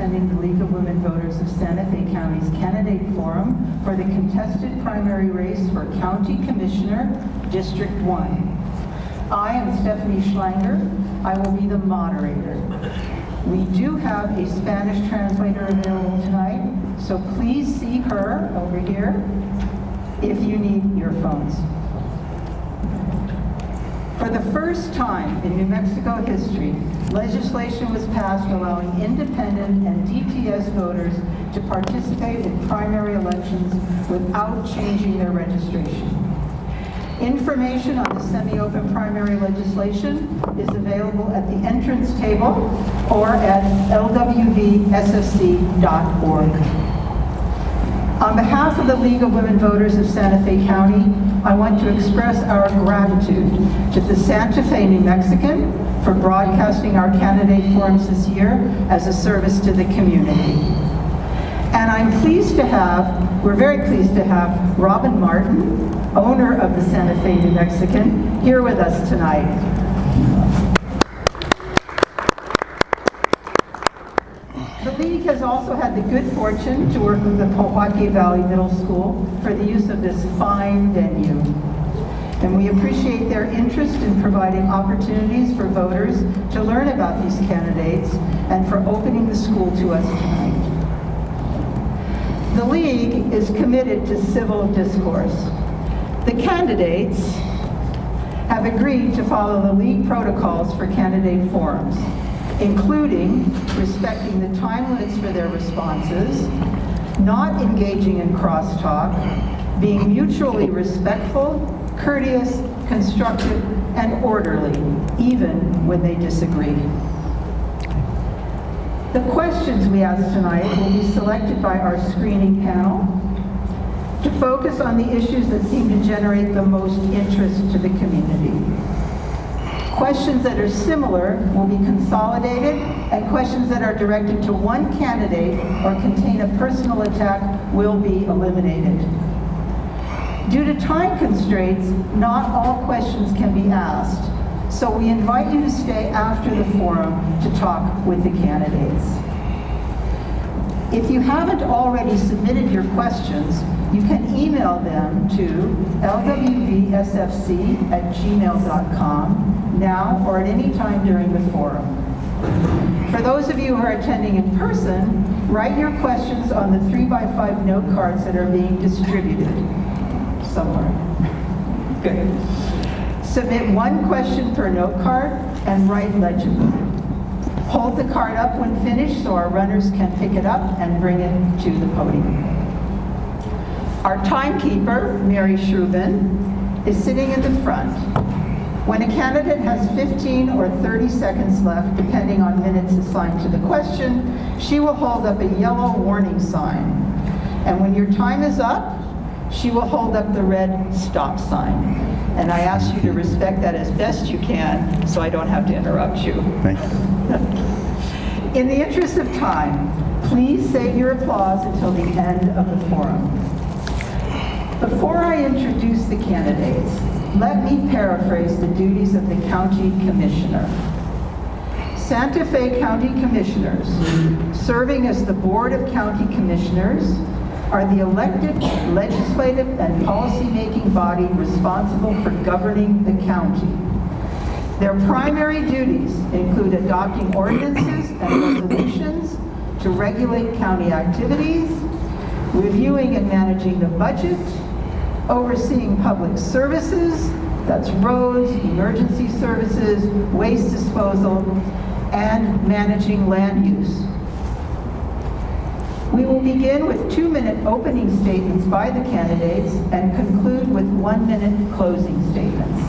attending the League of Women Voters of Santa Fe County's Candidate Forum for the contested primary race for County Commissioner, District 1. I am Stephanie Schlanger. I will be the moderator. We do have a Spanish translator available tonight, so please see her over here if you need earphones. For the first time in New Mexico history, legislation was passed allowing independent and DTS voters to participate in primary elections without changing their registration. Information on the semi-open primary legislation is available at the entrance table or at lwvssc.org. On behalf of the League of Women Voters of Santa Fe County, I want to express our gratitude to the Santa Fe New Mexican for broadcasting our candidate forums this year as a service to the community. And we're very pleased to have Robin Martin, owner of the Santa Fe New Mexican, here with us tonight. The League has also had the good fortune to work with the Pojoaque Valley Middle School for the use of this fine venue. And we appreciate their interest in providing opportunities for voters to learn about these candidates and for opening the school to us tonight. The League is committed to civil discourse. The candidates have agreed to follow the League protocols for candidate forums, including respecting the time limits for their responses, not engaging in crosstalk, being mutually respectful, courteous, constructive, and orderly, even when they disagree. The questions we ask tonight will be selected by our screening panel to focus on the issues that seem to generate the most interest to the community. Questions that are similar will be consolidated, and questions that are directed to one candidate or contain a personal attack will be eliminated. Due to time constraints, not all questions can be asked, so we invite you to stay after the forum to talk with the candidates. If you haven't already submitted your questions, you can email them to lwvsfc@gmail.com now or at any time during the forum. For those of you who are attending in person, write your questions on the 3x5 note cards that are being distributed somewhere. Good. Submit one question per note card and write legibly. Hold the card up when finished so our runners can pick it up and bring it to the podium. Our timekeeper, Mary Shrubin, is sitting in the front. When a candidate has 15 or 30 seconds left, depending on minutes assigned to the question, she will hold up a yellow warning sign. And when your time is up, she will hold up the red stop sign. And I ask you to respect that as best you can so I don't have to interrupt you. Thank you. In the interest of time, please save your applause until the end of the forum. Before I introduce the candidates, let me paraphrase the duties of the County Commissioner. Santa Fe County Commissioners, serving as the Board of County Commissioners, are the elected legislative and policy-making body responsible for governing the county. Their primary duties include adopting ordinances and resolutions to regulate county activities, reviewing and managing the budget, overseeing public services, that's roads, emergency services, waste disposal, and managing land use. We will begin with 2-minute opening statements by the candidates and conclude with 1-minute closing statements.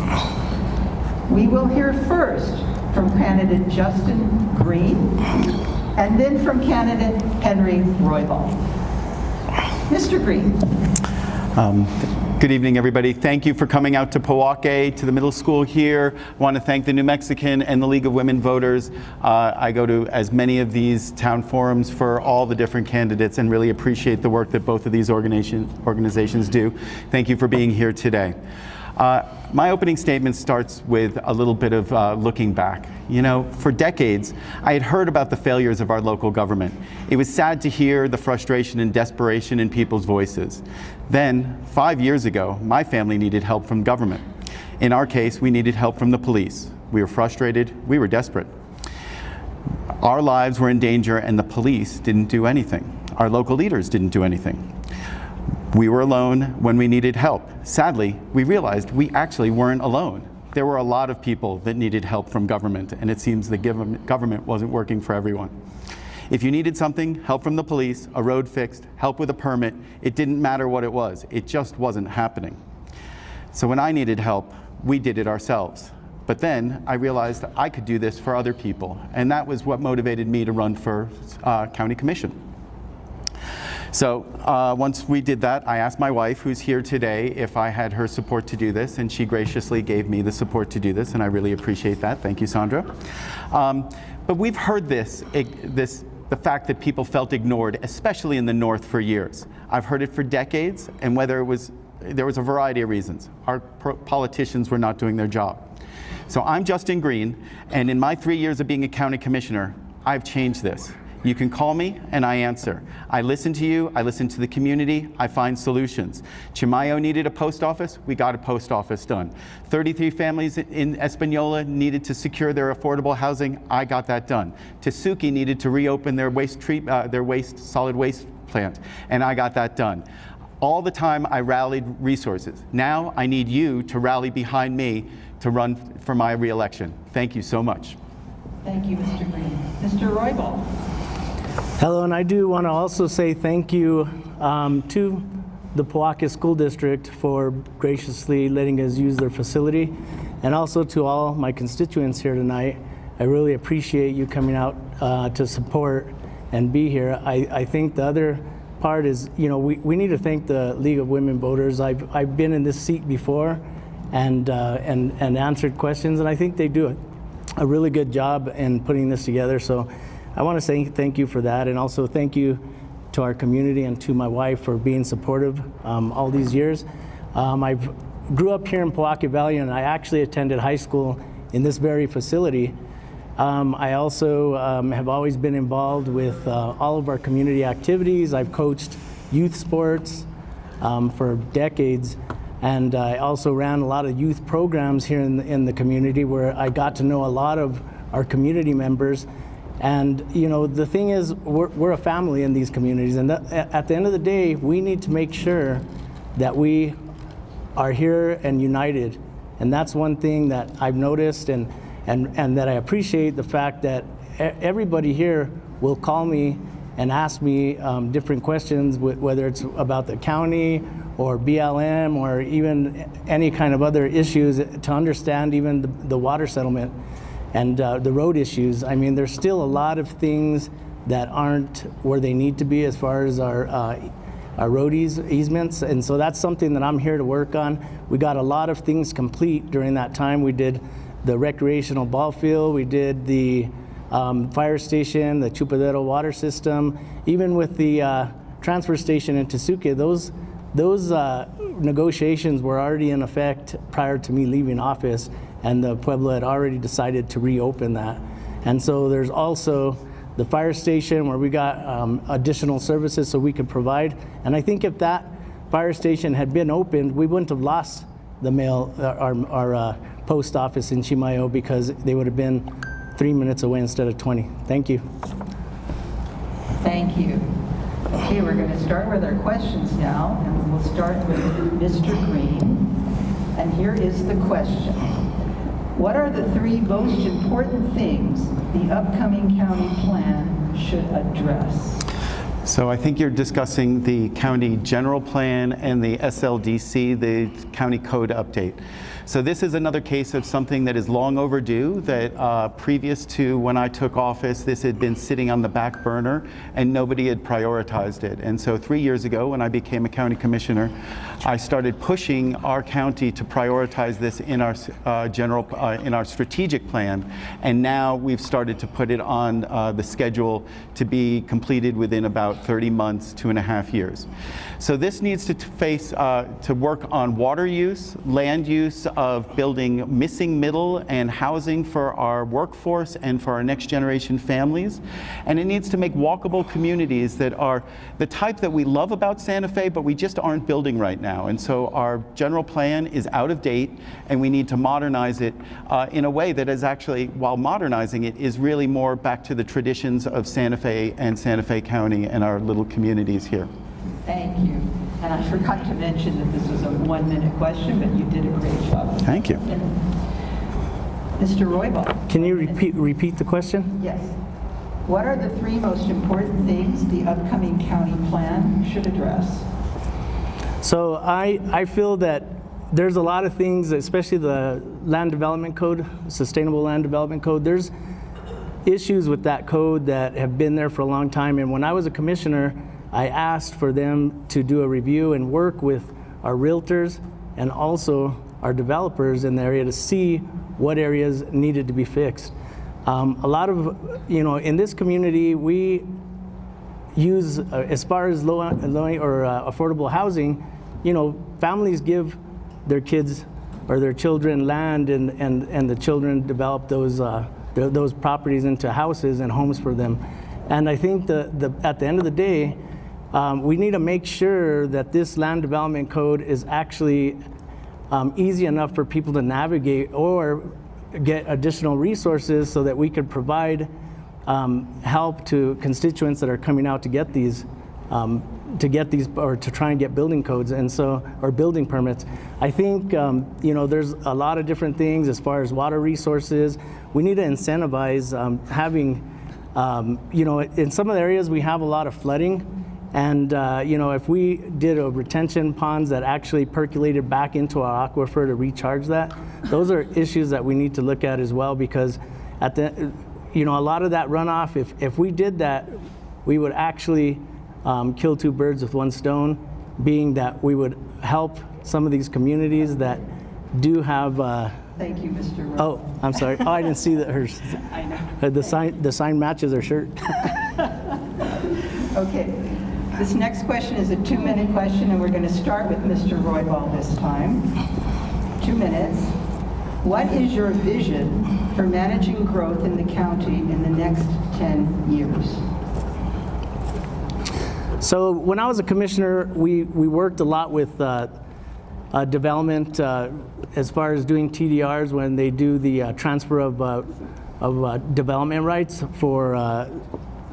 We will hear first from candidate Justin Green and then from candidate Henry Roybal. Mr. Green. Good evening, everybody. Thank you for coming out to Pojoaque, to the middle school here. I want to thank the New Mexican and the League of Women Voters. I go to as many of these town forums for all the different candidates and really appreciate the work that both of these organizations do. Thank you for being here today. My opening statement starts with a little bit of looking back. You know, for decades, I had heard about the failures of our local government. It was sad to hear the frustration and desperation in people's voices. Then, 5 years ago, my family needed help from government. In our case, we needed help from the police. We were frustrated, we were desperate. Our lives were in danger and the police didn't do anything. Our local leaders didn't do anything. We were alone when we needed help. Sadly, we realized we actually weren't alone. There were a lot of people that needed help from government, and it seems the government wasn't working for everyone. If you needed something, help from the police, a road fixed, help with a permit, it didn't matter what it was. It just wasn't happening. So when I needed help, we did it ourselves. But then I realized I could do this for other people, and that was what motivated me to run for county commission. So once we did that, I asked my wife, who's here today, if I had her support to do this, and she graciously gave me the support to do this, and I really appreciate that. Thank you, Sandra. But we've heard the fact that people felt ignored, especially in the North, for years. I've heard it for decades, and there was a variety of reasons. Our politicians were not doing their job. So I'm Justin Green, and in my 3 years of being a county commissioner, I've changed this. You can call me and I answer. I listen to you, I listen to the community, I find solutions. Chimayo needed a post office, we got a post office done. 33 families in Espanola needed to secure their affordable housing, I got that done. Tesuque needed to reopen their solid waste plant, and I got that done. All the time I rallied resources. Now I need you to rally behind me to run for my re-election. Thank you so much. Thank you, Mr. Green. Mr. Roybal. Hello, and I do want to also say thank you to the Pojoaque School District for graciously letting us use their facility, and also to all my constituents here tonight. I really appreciate you coming out to support and be here. I think the other part is, you know, we need to thank the League of Women Voters. I've been in this seat before and answered questions, and I think they do a really good job in putting this together. So I want to say thank you for that, and also thank you to our community and to my wife for being supportive all these years. I grew up here in Pojoaque Valley, and I actually attended high school in this very facility. I also have always been involved with all of our community activities. I've coached youth sports for decades, and I also ran a lot of youth programs here in the community where I got to know a lot of our community members. And you know, the thing is, we're a family in these communities, and at the end of the day, we need to make sure that we are here and united. And that's one thing that I've noticed, and that I appreciate the fact that everybody here will call me and ask me different questions, whether it's about the county or BLM or even any kind of other issues, to understand even the water settlement and the road issues. I mean, there's still a lot of things that aren't where they need to be as far as our road easements, and so that's something that I'm here to work on. We got a lot of things complete during that time. We did the recreational ball field, we did the fire station, the Chupadero water system, even with the transfer station in Tesuque. Those negotiations were already in effect prior to me leaving office, and the Pueblo had already decided to reopen that. And so there's also the fire station where we got additional services so we could provide. And I think if that fire station had been opened, we wouldn't have lost the mail, our post office in Chimayo, because they would have been 3 minutes away instead of 20. Thank you. Thank you. Okay, we're going to start with our questions now, and we'll start with Mr. Green. And here is the question. What are the 3 most important things the upcoming county plan should address? So I think you're discussing the county general plan and the SLDC, the county code update. So this is another case of something that is long overdue, that previous to when I took office, this had been sitting on the back burner and nobody had prioritized it. And so 3 years ago, when I became a county commissioner, I started pushing our county to prioritize this in our in our strategic plan. And now we've started to put it on the schedule to be completed within about 30 months, 2.5 years. So this needs to work on water use, land use, of building missing middle and housing for our workforce and for our next generation families. And it needs to make walkable communities that are the type that we love about Santa Fe, but we just aren't building right now. And so our general plan is out of date, and we need to modernize it in a way that is actually, while modernizing it, is really more back to the traditions of Santa Fe and Santa Fe County and our little communities here. Thank you. And I forgot to mention that this was a 1-minute question, but you did a great job. Thank you. Mr. Roybal. Can you repeat the question? Yes. What are the 3 most important things the upcoming county plan should address? So I feel that there's a lot of things, especially the land development code, sustainable land development code. There's issues with that code that have been there for a long time. And when I was a commissioner, I asked for them to do a review and work with our realtors and also our developers in the area to see what areas needed to be fixed. A lot of, in this community, we use, as far as low or affordable housing, families give their kids or their children land, and the children develop those properties into houses and homes for them. And I think at the end of the day, we need to make sure that this land development code is actually easy enough for people to navigate or get additional resources so that we could provide help to constituents that are coming out to get these or to try and get building codes or building permits. I think there's a lot of different things as far as water resources. We need to incentivize having in some of the areas we have a lot of flooding. And if we did a retention ponds that actually percolated back into our aquifer to recharge that, those are issues that we need to look at as well, because a lot of that runoff, if we did that, we would actually kill 2 birds with 1 stone, being that we would help some of these communities that do have. Thank you, Mr. Rowe. Oh, I'm sorry. Oh, I didn't see that hers. I know. The sign matches her shirt. Okay. This next question is a 2-minute question, and we're going to start with Mr. Roybal this time. 2 minutes. What is your vision for managing growth in the county in the next 10 years? So when I was a commissioner, we worked a lot with development as far as doing TDRs when they do the transfer of development rights for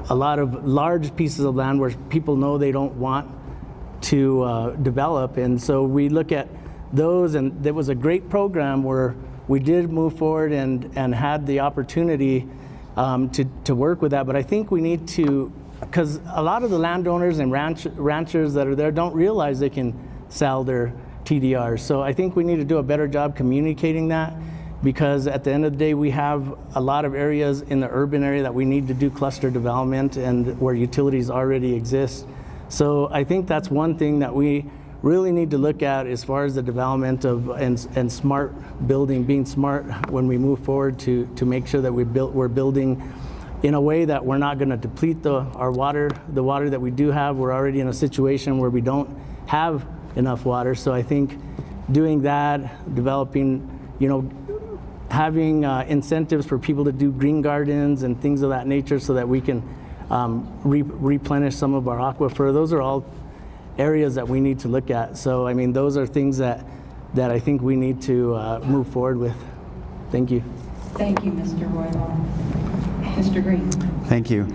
a lot of large pieces of land where people know they don't want to develop. And so we look at those, and there was a great program where we did move forward and had the opportunity to work with that. But I think we need to, because a lot of the landowners and ranchers that are there don't realize they can sell their TDRs. So I think we need to do a better job communicating that, because at the end of the day, we have a lot of areas in the urban area that we need to do cluster development and where utilities already exist. So I think that's one thing that we really need to look at as far as the development of and smart building, being smart when we move forward to make sure that we're building in a way that we're not going to deplete the water that we do have. We're already in a situation where we don't have enough water. So I think doing that, developing, having incentives for people to do green gardens and things of that nature so that we can replenish some of our aquifer. Those are all areas that we need to look at. So, I mean, those are things that I think we need to move forward with. Thank you. Thank you, Mr. Roybal. Mr. Green. Thank you.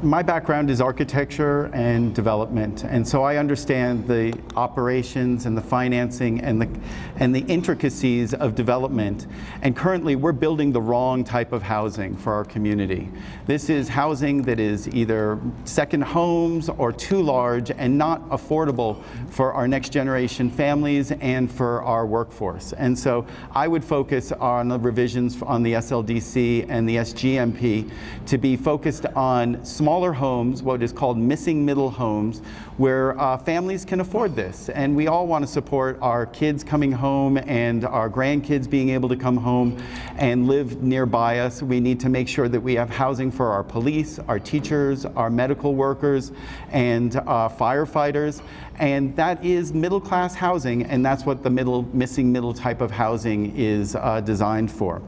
My background is architecture and development, and so I understand the operations and the financing and the intricacies of development. And currently, we're building the wrong type of housing for our community. This is housing that is either second homes or too large and not affordable for our next generation families and for our workforce. And so I would focus on the revisions on the SLDC and the SGMP to be be focused on smaller homes, what is called missing middle homes, where families can afford this. And we all want to support our kids coming home and our grandkids being able to come home and live nearby us. We need to make sure that we have housing for our police, our teachers, our medical workers, and firefighters. And that is middle-class housing, and that's what the missing middle type of housing is designed for.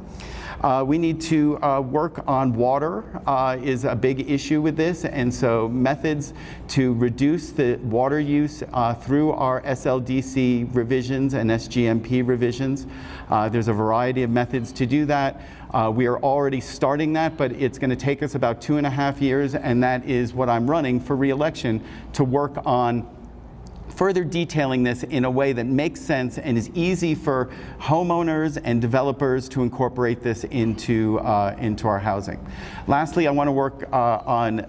We need to work on water is a big issue with this, and so methods to reduce the water use through our SLDC revisions and SGMP revisions. There's a variety of methods to do that. We are already starting that, but it's going to take us about 2.5 years, and that is what I'm running for re-election, to work on further detailing this in a way that makes sense and is easy for homeowners and developers to incorporate this into our housing. Lastly, I want to work on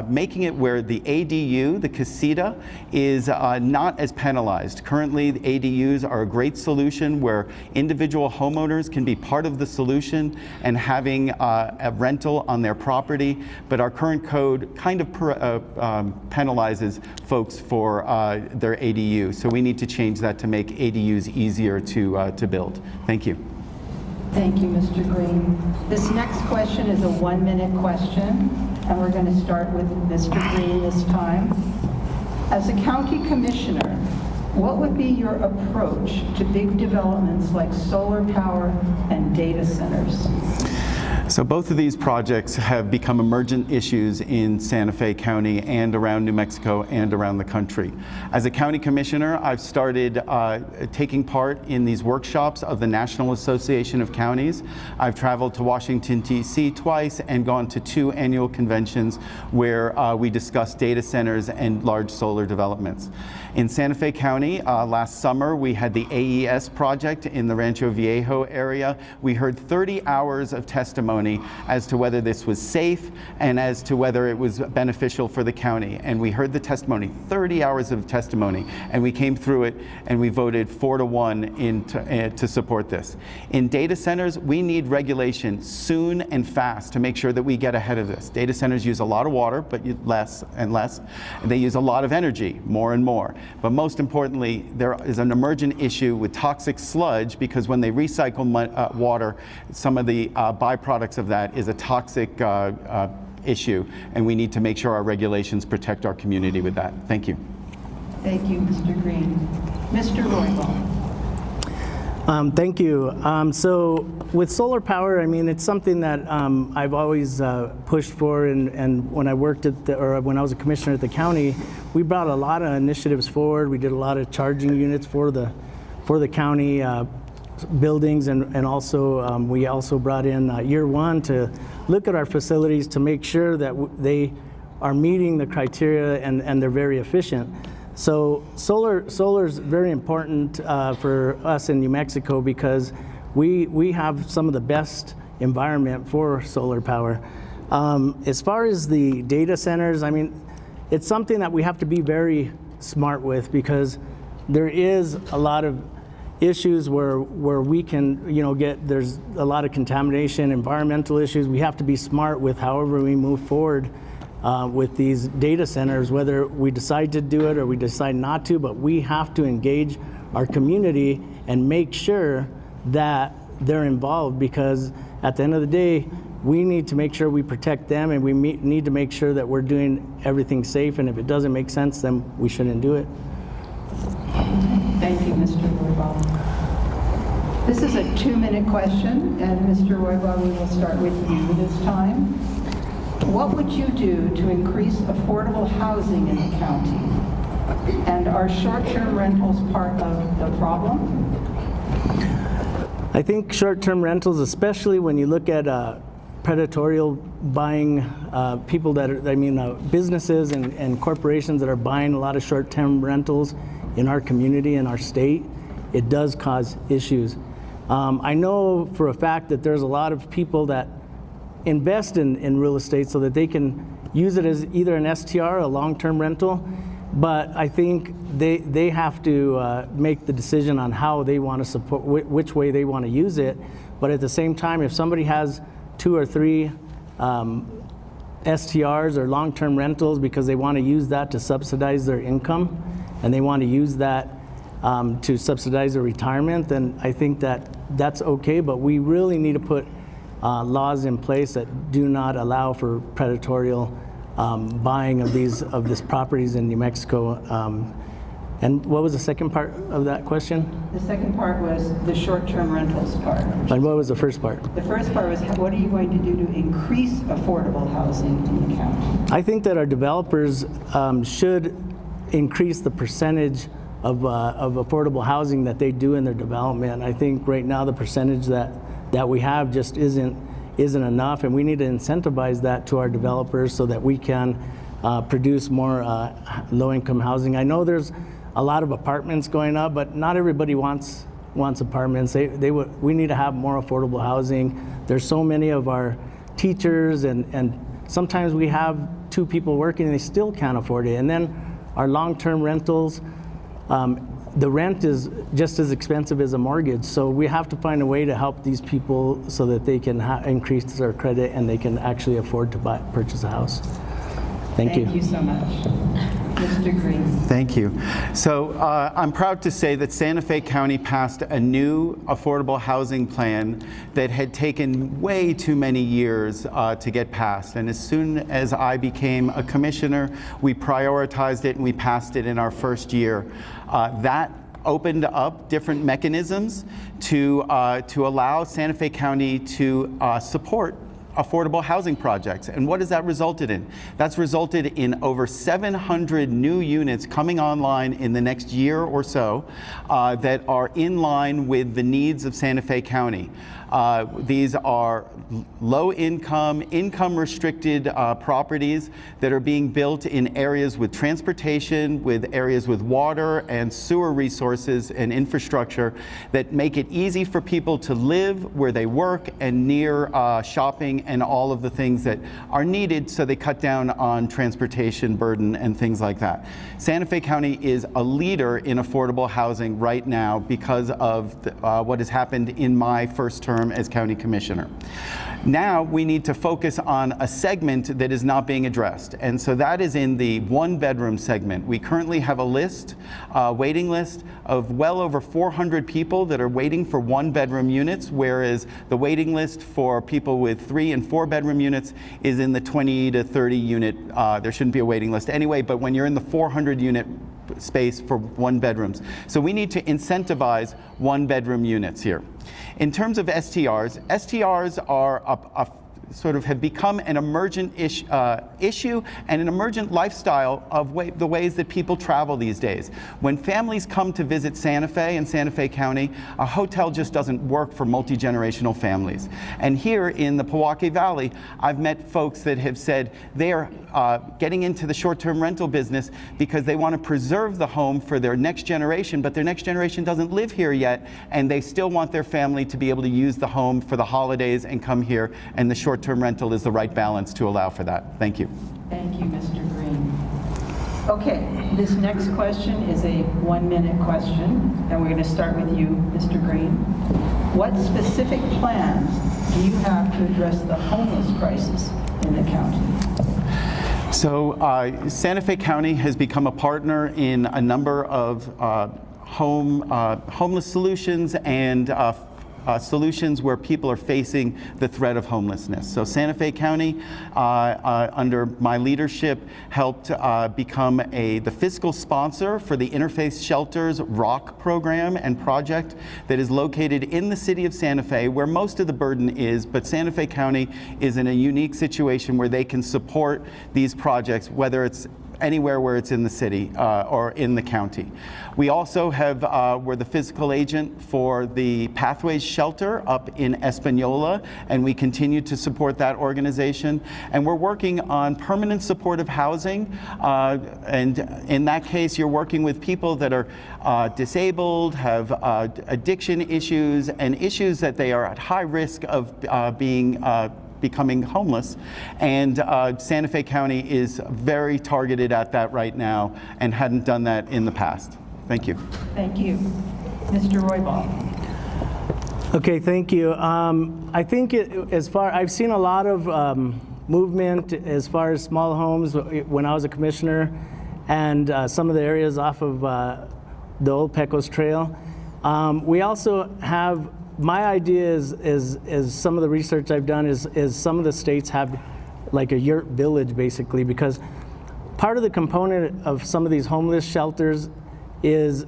making it where the ADU, the casita, is not as penalized. Currently, the ADUs are a great solution where individual homeowners can be part of the solution and having a rental on their property, but our current code kind of penalizes folks for their ADU. So we need to change that to make ADUs easier to build. Thank you. Thank you, Mr. Green. This next question is a 1-minute question, and we're going to start with Mr. Green this time. As a county commissioner, what would be your approach to big developments like solar power and data centers? So both of these projects have become emergent issues in Santa Fe County and around New Mexico and around the country. As a county commissioner, I've started taking part in these workshops of the National Association of Counties. I've traveled to Washington, D.C. twice and gone to 2 annual conventions where we discuss data centers and large solar developments. In Santa Fe County, last summer, we had the AES project in the Rancho Viejo area. We heard 30 hours of testimony as to whether this was safe and as to whether it was beneficial for the county. And we heard the testimony, 30 hours of testimony, and we came through it and we voted 4-1 to support this. In data centers, we need regulation soon and fast to make sure that we get ahead of this. Data centers use a lot of water, but less and less. They use a lot of energy, more and more. But most importantly, there is an emergent issue with toxic sludge, because when they recycle water, some of the byproducts of that is a toxic issue, and we need to make sure our regulations protect our community with that. Thank you. Thank you, Mr. Green. Mr. Roybal. Thank you. So with solar power, I mean, it's something that I've always pushed for, and when I worked when I was a commissioner at the county, we brought a lot of initiatives forward. We did a lot of charging units for the county buildings, and also we also brought in year 1 to look at our facilities to make sure that they are meeting the criteria and they're very efficient. So solar is very important for us in New Mexico, because we have some of the best environment for solar power. As far as the data centers, I mean, it's something that we have to be very smart with, because there is a lot of issues where we can, there's a lot of contamination, environmental issues. We have to be smart with however we move forward with these data centers, whether we decide to do it or we decide not to, but we have to engage our community and make sure that they're involved, because at the end of the day, we need to make sure we protect them, and we need to make sure that we're doing everything safe, and if it doesn't make sense, then we shouldn't do it. Thank you, Mr. Roybal. This is a 2-minute question, and Mr. Roybal, we will start with you this time. What would you do to increase affordable housing in the county? And are short-term rentals part of the problem? I think short-term rentals, especially when you look at predatory buying, people that are, businesses and corporations that are buying a lot of short-term rentals in our community and our state, it does cause issues. I know for a fact that there's a lot of people that invest in real estate so that they can use it as either an STR, a long-term rental, but I think they have to make the decision on how they want to support, which way they want to use it. But at the same time, if somebody has 2 or 3 STRs or long-term rentals because they want to use that to subsidize their income, and they want to use that to subsidize their retirement, then I think that that's okay, but we really need to put laws in place that do not allow for predatory buying of these properties in New Mexico. And what was the second part of that question? The second part was the short-term rentals part. And what was the first part? The first part was, what are you going to do to increase affordable housing in the county? I think that our developers should increase the percentage of affordable housing that they do in their development. I think right now the percentage that we have just isn't enough, and we need to incentivize that to our developers so that we can produce more low-income housing. I know there's a lot of apartments going up, but not everybody wants apartments. We need to have more affordable housing. There's so many of our teachers, and sometimes we have 2 people working and they still can't afford it. And then our long-term rentals, the rent is just as expensive as a mortgage, so we have to find a way to help these people so that they can increase their credit and they can actually afford to purchase a house. Thank you. Thank you so much. Mr. Green. Thank you. So I'm proud to say that Santa Fe County passed a new affordable housing plan that had taken way too many years to get passed. And as soon as I became a commissioner, we prioritized it and we passed it in our first year. That opened up different mechanisms to allow Santa Fe County to support affordable housing projects. And what has that resulted in? That's resulted in over 700 new units coming online in the next year or so that are in line with the needs of Santa Fe County. These are low-income, income-restricted properties that are being built in areas with transportation, with areas with water and sewer resources and infrastructure that make it easy for people to live where they work and near shopping and all of the things that are needed, so they cut down on transportation burden and things like that. Santa Fe County is a leader in affordable housing right now because of what has happened in my first term as county commissioner. Now we need to focus on a segment that is not being addressed, and so that is in the one-bedroom segment. We currently have a list, waiting list of well over 400 people that are waiting for one-bedroom units, whereas the waiting list for people with 3- and 4-bedroom units is in the 20 to 30 unit. There shouldn't be a waiting list anyway, but when you're in the 400 unit space for one bedrooms. So we need to incentivize one-bedroom units here. In terms of STRs, STRs are sort of have become an emergent issue and an emergent lifestyle of the ways that people travel these days. When families come to visit Santa Fe and Santa Fe County, a hotel just doesn't work for multi-generational families. And here in the Pojoaque Valley, I've met folks that have said they are getting into the short-term rental business because they want to preserve the home for their next generation, but their next generation doesn't live here yet, and they still want their family to be able to use the home for the holidays and come here, and the short-term rental is the right balance to allow for that. Thank you. Thank you, Mr. Green. Okay, this next question is a 1-minute question, and we're going to start with you, Mr. Green. What specific plans do you have to address the homeless crisis in the county? So Santa Fe County has become a partner in a number of homeless solutions and solutions where people are facing the threat of homelessness. So Santa Fe County, under my leadership, helped become the fiscal sponsor for the Interfaith Shelters ROC program and project that is located in the city of Santa Fe, where most of the burden is, but Santa Fe County is in a unique situation where they can support these projects, whether it's anywhere where it's in the city or in the county. We also we're the physical agent for the Pathways Shelter up in Espanola, and we continue to support that organization. And we're working on permanent supportive housing, and in that case, you're working with people that are disabled, have addiction issues, and issues that they are at high risk of becoming homeless, and Santa Fe County is very targeted at that right now and hadn't done that in the past. Thank you. Thank you. Mr. Roybal. Okay, thank you. I think I've seen a lot of movement as far as small homes when I was a commissioner, and some of the areas off of the old Pecos Trail. We also have, my idea is some of the research I've done is some of the states have like a yurt village basically, because part of the component of some of these homeless shelters is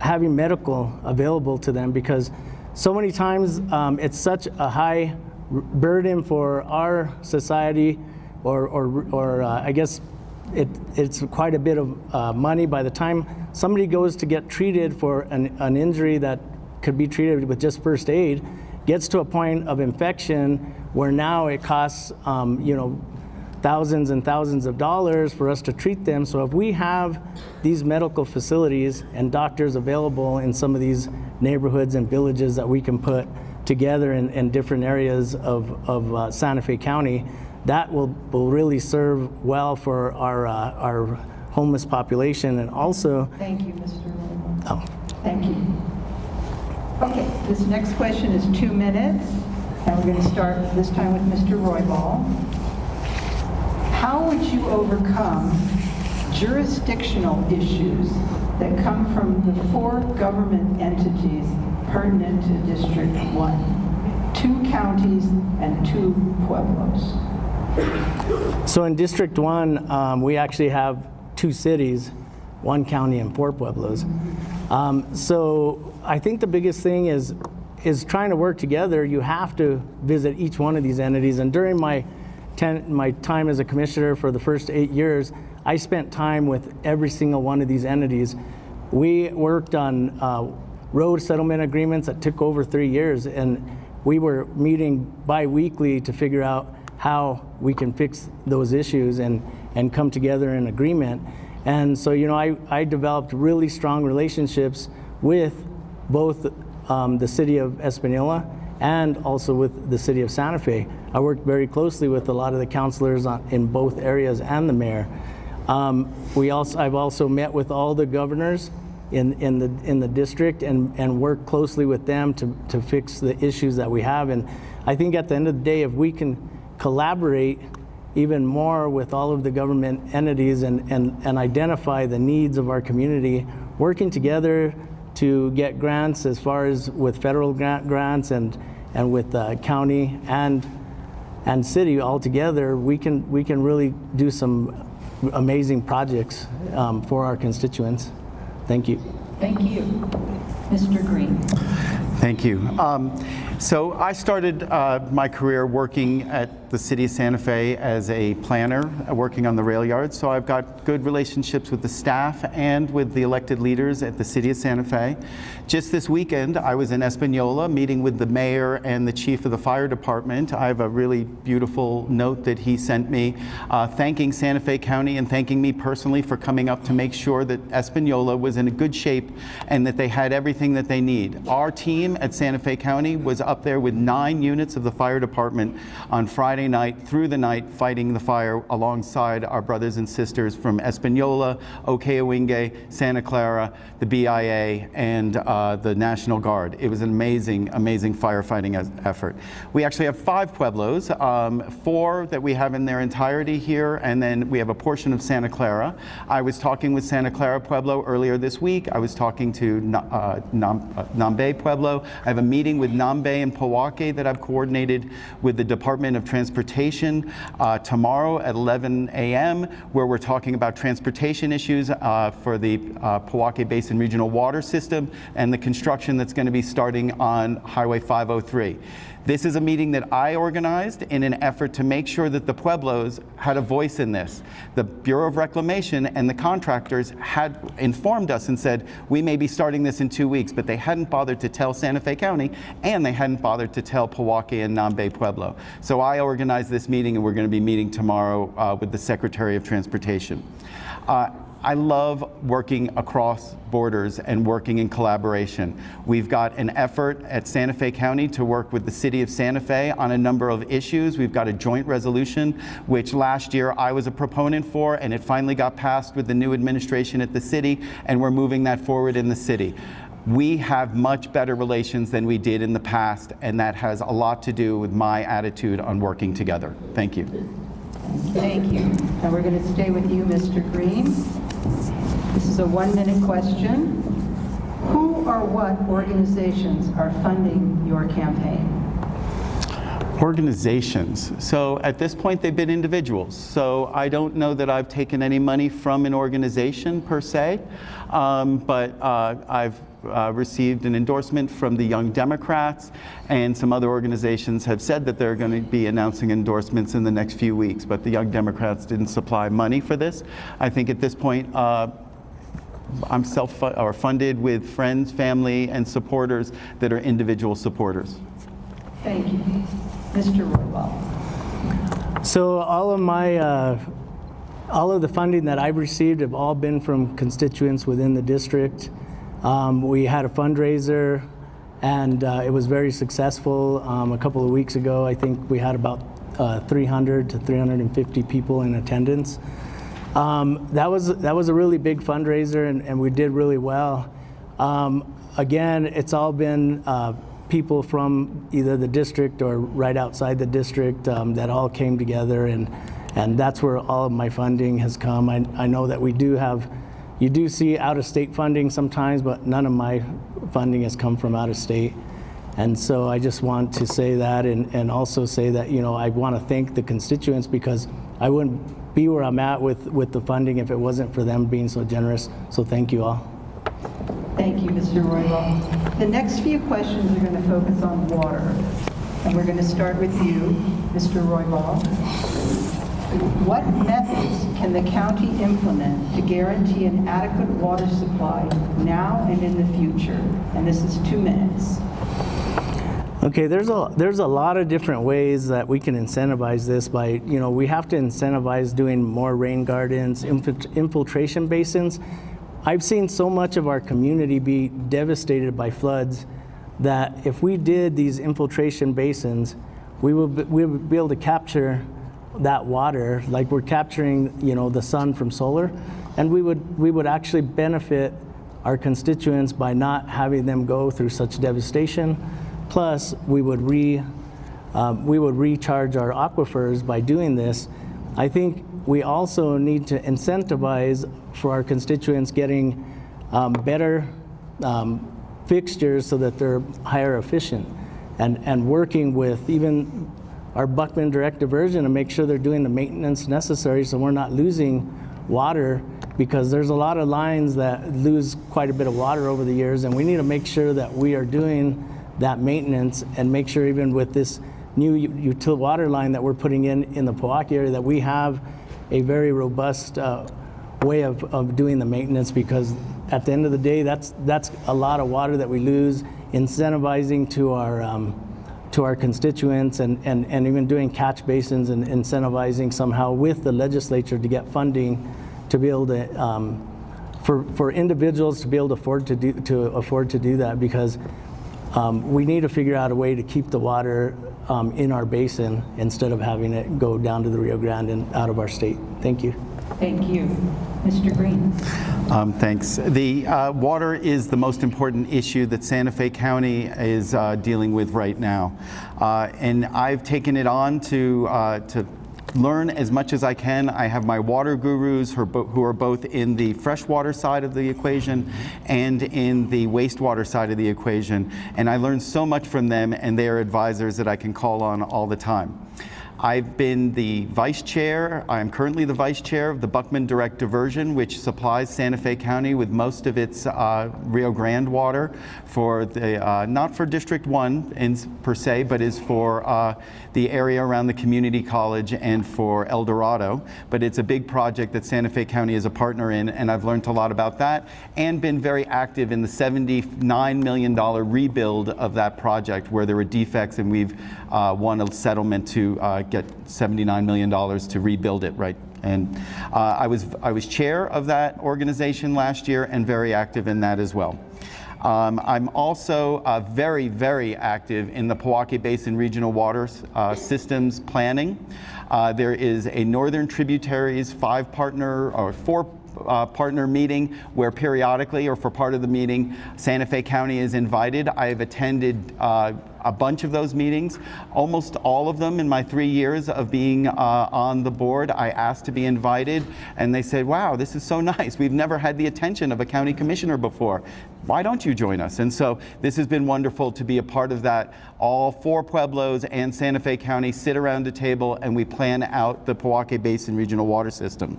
having medical available to them, because so many times it's such a high burden for our society, or I guess it's quite a bit of money by the time somebody goes to get treated for an injury that could be treated with just first aid, gets to a point of infection where now it costs thousands and thousands of dollars for us to treat them. So if we have these medical facilities and doctors available in some of these neighborhoods and villages that we can put together in different areas of Santa Fe County, that will really serve well for our homeless population. And also, Thank you, Mr. Roybal. oh, Thank you. Okay, this next question is 2 minutes, and we're going to start this time with Mr. Roybal. How would you overcome jurisdictional issues that come from the 4 government entities pertinent to District 1, 2 counties and 2 pueblos? so in District 1, we actually have 2 cities, 1 county and 4 pueblos. So I think the biggest thing is trying to work together. You have to visit each one of these entities. And during my time as a commissioner for the first 8 years, I spent time with every single one of these entities. We worked on road settlement agreements that took over 3 years, and we were meeting bi-weekly to figure out how we can fix those issues and come together in agreement. And so, I developed really strong relationships with both the city of Espanola and also with the city of Santa Fe. I worked very closely with a lot of the councilors in both areas and the mayor. I've also met with all the governors in the district and worked closely with them to fix the issues that we have. And I think at the end of the day, if we can collaborate even more with all of the government entities and identify the needs of our community, working together to get grants as far as with federal grants and with county and city all together, we can really do some amazing projects for our constituents. Thank you. Thank you. Mr. Green. Thank you. So I started my career working at the city of Santa Fe as a planner, working on the rail yard. So I've got good relationships with the staff and with the elected leaders at the city of Santa Fe. Just this weekend, I was in Espanola meeting with the mayor and the chief of the fire department. I have a really beautiful note that he sent me thanking Santa Fe County and thanking me personally for coming up to make sure that Espanola was in a good shape and that they had everything that they need. Our team at Santa Fe County was up there with 9 units of the fire department on Friday night through the night fighting the fire alongside our brothers and sisters from Espanola, Okeowinge, Santa Clara, the BIA, and the National Guard. It was an amazing, amazing firefighting effort. We actually have 5 pueblos, 4 that we have in their entirety here, and then we have a portion of Santa Clara. I was talking with Santa Clara Pueblo earlier this week. I was talking to Nambe Pueblo. I have a meeting with Nambe and Pojoaque that I've coordinated with the Department of Transportation tomorrow at 11 a.m., where we're talking about transportation issues for the Pojoaque Basin Regional Water System and the construction that's going to be starting on Highway 503. This is a meeting that I organized in an effort to make sure that the Pueblos had a voice in this. The Bureau of Reclamation and the contractors had informed us and said, we may be starting this in 2 weeks, but they hadn't bothered to tell Santa Fe County, and they hadn't bothered to tell Pojoaque and Nambe Pueblo. So I organized this meeting, and we're going to be meeting tomorrow with the Secretary of Transportation. I love working across borders and working in collaboration. We've got an effort at Santa Fe County to work with the city of Santa Fe on a number of issues. We've got a joint resolution, which last year I was a proponent for, and it finally got passed with the new administration at the city, and we're moving that forward in the city. We have much better relations than we did in the past, and that has a lot to do with my attitude on working together. Thank you. Thank you. And we're going to stay with you, Mr. Green. This is a 1-minute question. Who or what organizations are funding your campaign? Organizations. So at this point, they've been individuals. So I don't know that I've taken any money from an organization per se, but I've received an endorsement from the Young Democrats, and some other organizations have said that they're going to be announcing endorsements in the next few weeks, but the Young Democrats didn't supply money for this. I think at this point, I'm funded with friends, family, and supporters that are individual supporters. Thank you. Mr. Roybal. So all of the funding that I've received have all been from constituents within the district. We had a fundraiser, and it was very successful. A couple of weeks ago, I think we had about 300 to 350 people in attendance. That was a really big fundraiser, and we did really well. Again, it's all been people from either the district or right outside the district that all came together, and that's where all of my funding has come. I know that you do see out-of-state funding sometimes, but none of my funding has come from out of state. And so I just want to say that, and also say that, I want to thank the constituents, because I wouldn't be where I'm at with the funding if it wasn't for them being so generous. So thank you all. Thank you, Mr. Roybal. The next few questions are going to focus on water. And we're going to start with you, Mr. Roybal. What methods can the county implement to guarantee an adequate water supply now and in the future? And this is 2 minutes. Okay, there's a lot of different ways that we can incentivize this by, we have to incentivize doing more rain gardens, infiltration basins. I've seen so much of our community be devastated by floods that if we did these infiltration basins, we would be able to capture that water like we're capturing, the sun from solar, and we would actually benefit our constituents by not having them go through such devastation. Plus, we would recharge our aquifers by doing this. I think we also need to incentivize for our constituents getting better fixtures so that they're higher efficient, and working with even our Buckman direct diversion to make sure they're doing the maintenance necessary so we're not losing water, because there's a lot of lines that lose quite a bit of water over the years, and we need to make sure that we are doing that maintenance, and make sure even with this new utility water line that we're putting in the Pewaukee area that we have a very robust way of doing the maintenance, because at the end of the day, that's a lot of water that we lose. Incentivizing to our constituents, and even doing catch basins, and incentivizing somehow with the legislature to get funding to be able to for individuals to be able to afford to do that, because we need to figure out a way to keep the water in our basin instead of having it go down to the Rio Grande and out of our state. Thank you. Thank you. Mr. Green. Thanks. The water is the most important issue that Santa Fe County is dealing with right now. And I've taken it on to learn as much as I can. I have my water gurus who are both in the freshwater side of the equation and in the wastewater side of the equation. And I learned so much from them, and they are advisors that I can call on all the time. I've been the vice chair. I'm currently the vice chair of the Buckman Direct Diversion, which supplies Santa Fe County with most of its Rio Grande water for the, not for District 1 per se, but is for the area around the community college and for El Dorado. But it's a big project that Santa Fe County is a partner in, and I've learned a lot about that and been very active in the $79 million rebuild of that project, where there were defects, and we've won a settlement to get $79 million to rebuild it, right? And I was chair of that organization last year and very active in that as well. I'm also very, very active in the Pewaukee Basin Regional Water Systems planning. There is a Northern Tributaries 5-partner or 4-partner meeting where periodically, or for part of the meeting, Santa Fe County is invited. I have attended a bunch of those meetings, almost all of them in my 3 years of being on the board. I asked to be invited, and they said, wow, this is so nice. We've never had the attention of a county commissioner before. Why don't you join us? And so this has been wonderful to be a part of that. All 4 pueblos and Santa Fe County sit around a table and we plan out the Pojoaque Basin Regional Water System.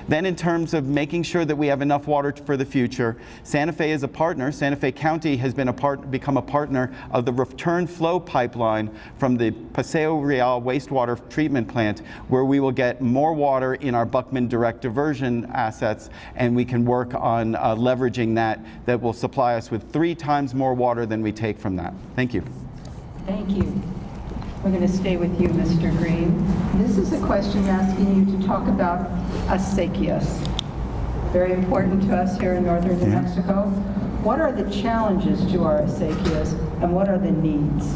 Then in terms of making sure that we have enough water for the future, Santa Fe is a partner. Santa Fe County has been become a partner of the return flow pipeline from the Paseo Real wastewater treatment plant, where we will get more water in our Buckman direct diversion assets, and we can work on leveraging that will supply us with 3 times more water than we take from that. Thank you. Thank you. We're going to stay with you, Mr. Green. This is a question asking you to talk about acequias. Very important to us here in northern New Mexico. What are the challenges to our acequias, and what are the needs?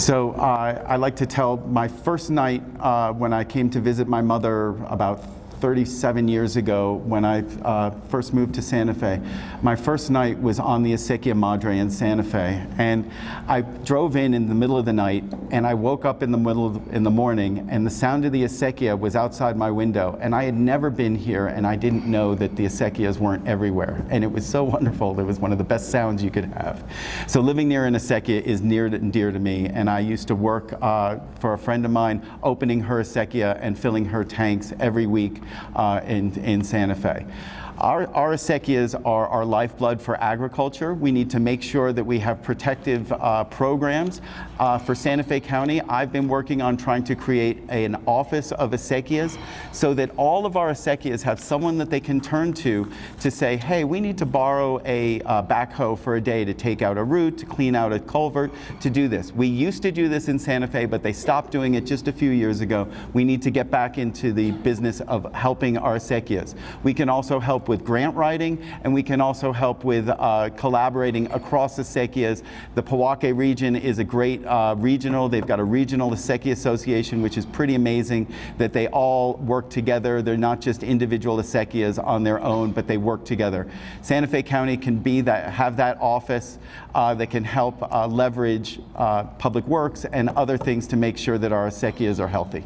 So I like to tell my first night when I came to visit my mother about 37 years ago when I first moved to Santa Fe. My first night was on the Acequia Madre in Santa Fe, and I drove in the middle of the night, and I woke up in the morning, and the sound of the acequia was outside my window, and I had never been here, and I didn't know that the acequias weren't everywhere, and it was so wonderful. It was one of the best sounds you could have. So living near an acequia is near and dear to me, and I used to work for a friend of mine, opening her acequia and filling her tanks every week in Santa Fe. Our acequias are our lifeblood for agriculture. We need to make sure that we have protective programs. For Santa Fe County, I've been working on trying to create an office of acequias so that all of our acequias have someone that they can turn to say, hey, we need to borrow a backhoe for a day to take out a root, to clean out a culvert, to do this. We used to do this in Santa Fe, but they stopped doing it just a few years ago. We need to get back into the business of helping our acequias. We can also help with grant writing, and we can also help with collaborating across acequias. The Pojoaque region is a great regional. They've got a regional acequia association, which is pretty amazing that they all work together. They're not just individual acequias on their own, but they work together. Santa Fe County can have that office that can help leverage public works and other things to make sure that our acequias are healthy.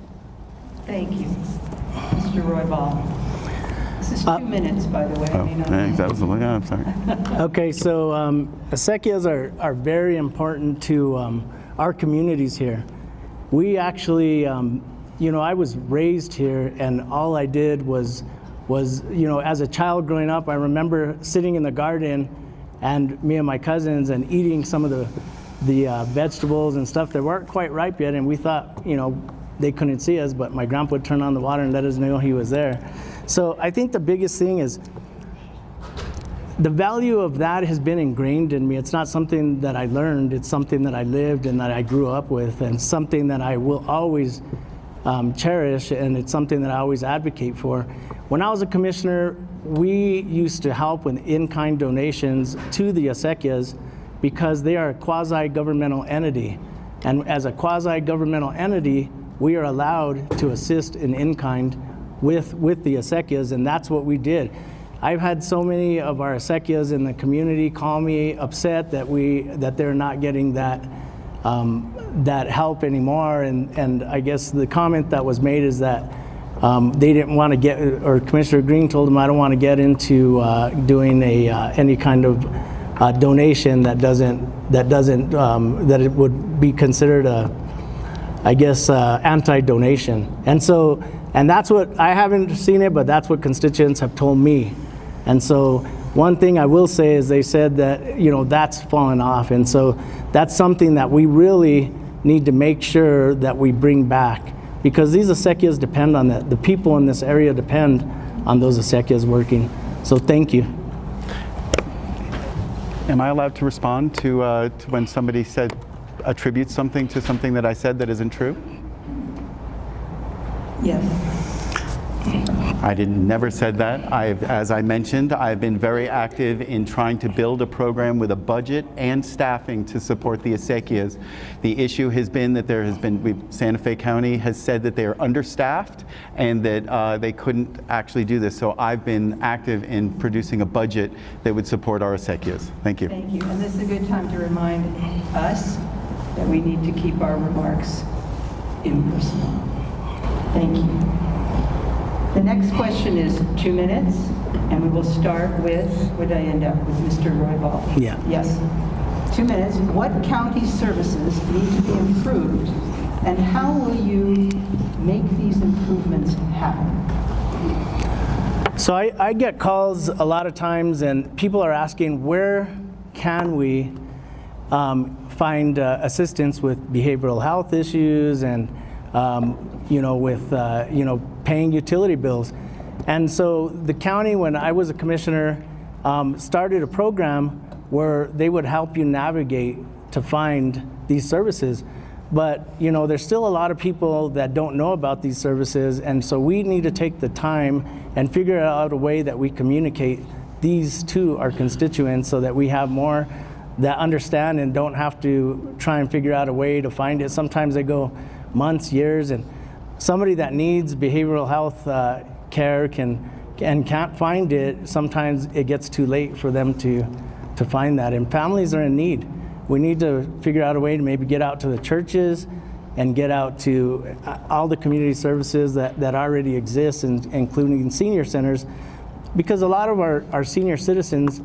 Thank you. Mr. Roybal. This is 2 minutes, by the way. Thanks. That was I'm sorry. Okay, so acequias are very important to our communities here. We actually, I was raised here, and all I did was, as a child growing up, I remember sitting in the garden, and me and my cousins, and eating some of the vegetables and stuff that weren't quite ripe yet, and we thought, they couldn't see us, but my grandpa would turn on the water and let us know he was there. So I think the biggest thing is the value of that has been ingrained in me. It's not something that I learned, it's something that I lived and that I grew up with, and something that I will always cherish, and it's something that I always advocate for. When I was a commissioner, we used to help with in-kind donations to the acequias because they are a quasi-governmental entity. And as a quasi-governmental entity, we are allowed to assist in-kind with the acequias, and that's what we did. I've had so many of our acequias in the community call me upset that they're not getting that help anymore, and I guess the comment that was made is that they didn't want to get, or Commissioner Green told them, I don't want to get into doing any kind of donation that it would be considered anti-donation. And that's what, I haven't seen it, but that's what constituents have told me. And so one thing I will say is they said that, that's fallen off. And so that's something that we really need to make sure that we bring back, because these acequias depend on that. The people in this area depend on those acequias working. So thank you. Am I allowed to respond to when somebody attributes something to something that I said that isn't true? Yes. I never said that. As I mentioned, I've been very active in trying to build a program with a budget and staffing to support the acequias. The issue has been that Santa Fe County has said that they are understaffed and that they couldn't actually do this. So I've been active in producing a budget that would support our acequias. Thank you. Thank you. And this is a good time to remind us that we need to keep our remarks impersonal. Thank you. The next question is 2 minutes, and we will start with, what did I end up with, Mr. Roybal? Yeah. Yes. 2 minutes. What county services need to be improved, and how will you make these improvements happen? So I get calls a lot of times, and people are asking, where can we find assistance with behavioral health issues and with paying utility bills? And so the county, when I was a commissioner, started a program where they would help you navigate to find these services. But there's still a lot of people that don't know about these services, and so we need to take the time and figure out a way that we communicate these to our constituents so that we have more that understand and don't have to try and figure out a way to find it. Sometimes they go months, years, and somebody that needs behavioral health care can't find it. Sometimes it gets too late for them to find that, and families are in need. We need to figure out a way to maybe get out to the churches and get out to all the community services that already exist, including senior centers, because a lot of our senior citizens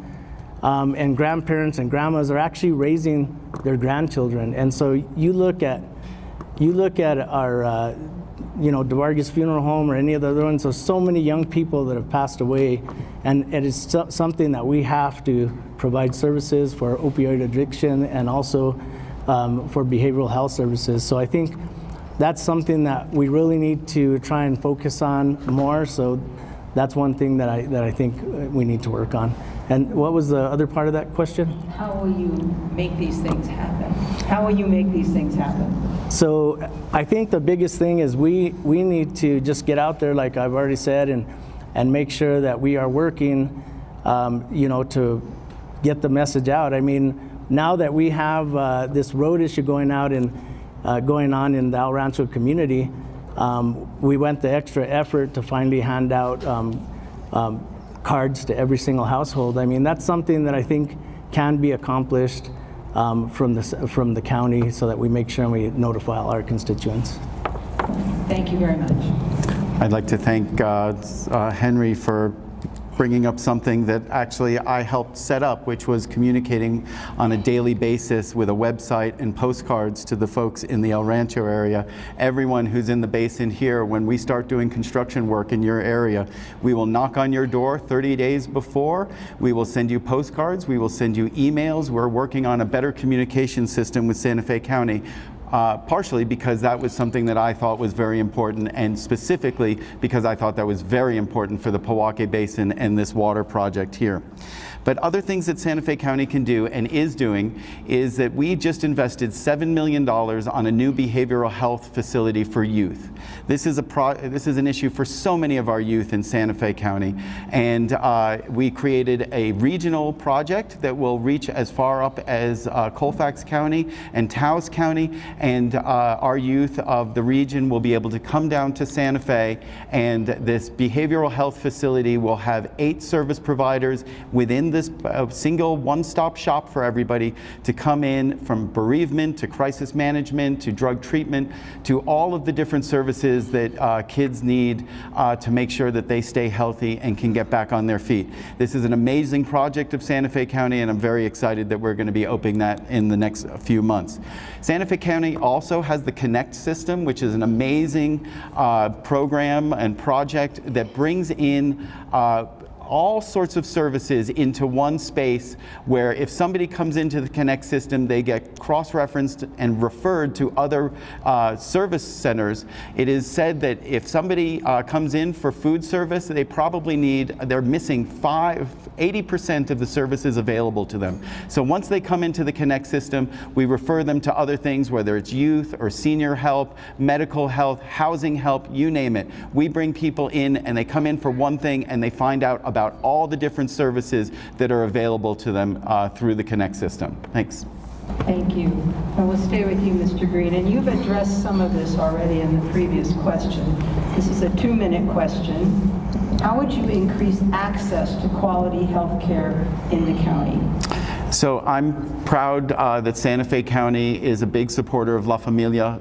and grandparents and grandmas are actually raising their grandchildren. And so you look at our DeVargas Funeral Home or any of the other ones, so many young people that have passed away, and it is something that we have to provide services for opioid addiction and also for behavioral health services. So I think that's something that we really need to try and focus on more. So that's one thing that I think we need to work on. And what was the other part of that question? How will you make these things happen? How will you make these things happen? So I think the biggest thing is we need to just get out there, like I've already said, and make sure that we are working, to get the message out. I mean, now that we have this road issue going on in the El Rancho community, we went the extra effort to finally hand out cards to every single household. I mean, that's something that I think can be accomplished from the county, so that we make sure we notify all our constituents. Thank you very much. I'd like to thank Henry for bringing up something that actually I helped set up, which was communicating on a daily basis with a website and postcards to the folks in the El Rancho area. Everyone who's in the basin here, when we start doing construction work in your area, we will knock on your door 30 days before. We will send you postcards. We will send you emails. We're working on a better communication system with Santa Fe County. Partially because that was something that I thought was very important, and specifically because I thought that was very important for the Pojoaque Basin and this water project here. But other things that Santa Fe County can do and is doing is that we just invested $7 million on a new behavioral health facility for youth. This is an issue for so many of our youth in Santa Fe County, and we created a regional project that will reach as far up as Colfax County and Taos County, and our youth of the region will be able to come down to Santa Fe, and this behavioral health facility will have 8 service providers within this single one-stop shop for everybody to come in, from bereavement to crisis management to drug treatment to all of the different services that kids need to make sure that they stay healthy and can get back on their feet. This is an amazing project of Santa Fe County, and I'm very excited that we're going to be opening that in the next few months. Santa Fe County also has the Connect system, which is an amazing program and project that brings in all sorts of services into one space, where if somebody comes into the Connect system, they get cross-referenced and referred to other service centers. It is said that if somebody comes in for food service, they're missing 80% of the services available to them. So once they come into the Connect system, we refer them to other things, whether it's youth or senior help, medical health, housing help, you name it. We bring people in, and they come in for one thing, and they find out about all the different services that are available to them through the Connect system. Thanks. Thank you. I will stay with you, Mr. Green, and you've addressed some of this already in the previous question. This is a 2-minute question. How would you increase access to quality health care in the county? So I'm proud that Santa Fe County is a big supporter of La Familia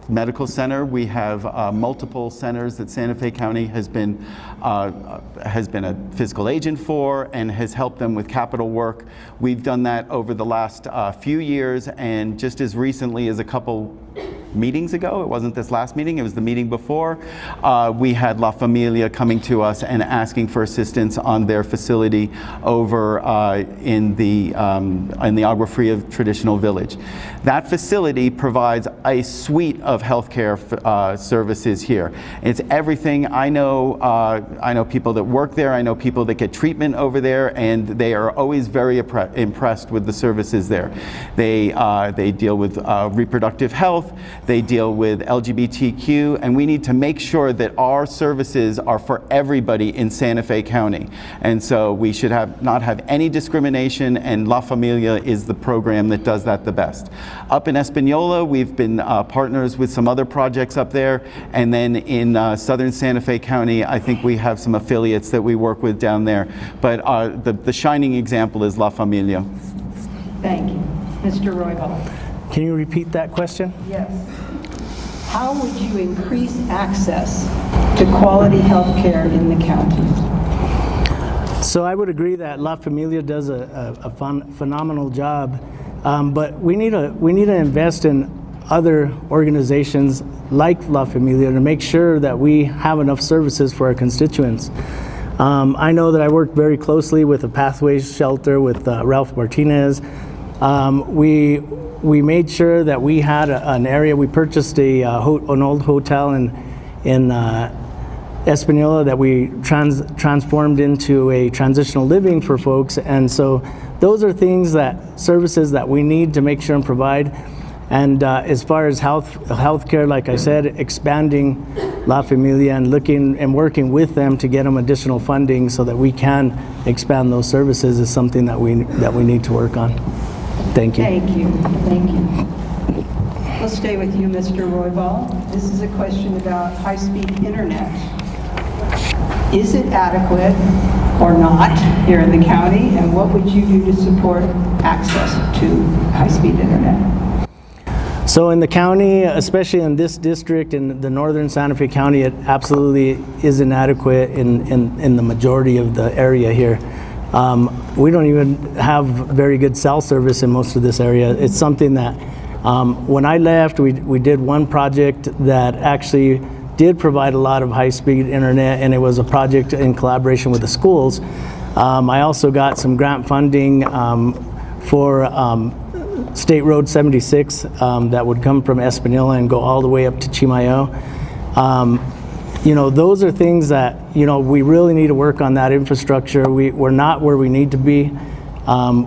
Medical Center. We have multiple centers that Santa Fe County has been a fiscal agent for and has helped them with capital work. We've done that over the last few years, and just as recently as a couple meetings ago, it wasn't this last meeting, it was the meeting before, we had La Familia coming to us and asking for assistance on their facility over in the Agua Fria Traditional Village. That facility provides a suite of healthcare services here. It's everything. I know people that work there, I know people that get treatment over there, and they are always very impressed with the services there. They deal with reproductive health, they deal with LGBTQ, and we need to make sure that our services are for everybody in Santa Fe County. And so we should not have any discrimination, and La Familia is the program that does that the best. Up in Espanola, we've been partners with some other projects up there, and then in southern Santa Fe County, I think we have some affiliates that we work with down there. But the shining example is La Familia. Thank you. Mr. Roybal. Can you repeat that question? Yes. How would you increase access to quality health care in the county? So I would agree that La Familia does a phenomenal job, but we need to invest in other organizations like La Familia to make sure that we have enough services for our constituents. I know that I worked very closely with the Pathways Shelter with Ralph Martinez. We made sure that we had an area. We purchased an old hotel in Espanola that we transformed into a transitional living for folks. And so those are services that we need to make sure and provide. And as far as healthcare, like I said, expanding La Familia and looking and working with them to get them additional funding so that we can expand those services is something that we need to work on. Thank you. Thank you. Thank you. We'll stay with you, Mr. Roybal. This is a question about high-speed internet. Is it adequate or not here in the county, and what would you do to support access to high-speed internet? So in the county, especially in this district, in the northern Santa Fe County, it absolutely is inadequate in the majority of the area here. We don't even have very good cell service in most of this area. It's something that when I left, we did one project that actually did provide a lot of high-speed internet, and it was a project in collaboration with the schools. I also got some grant funding for State Road 76 that would come from Espanola and go all the way up to Chimayo. Those are things that, we really need to work on that infrastructure. We're not where we need to be.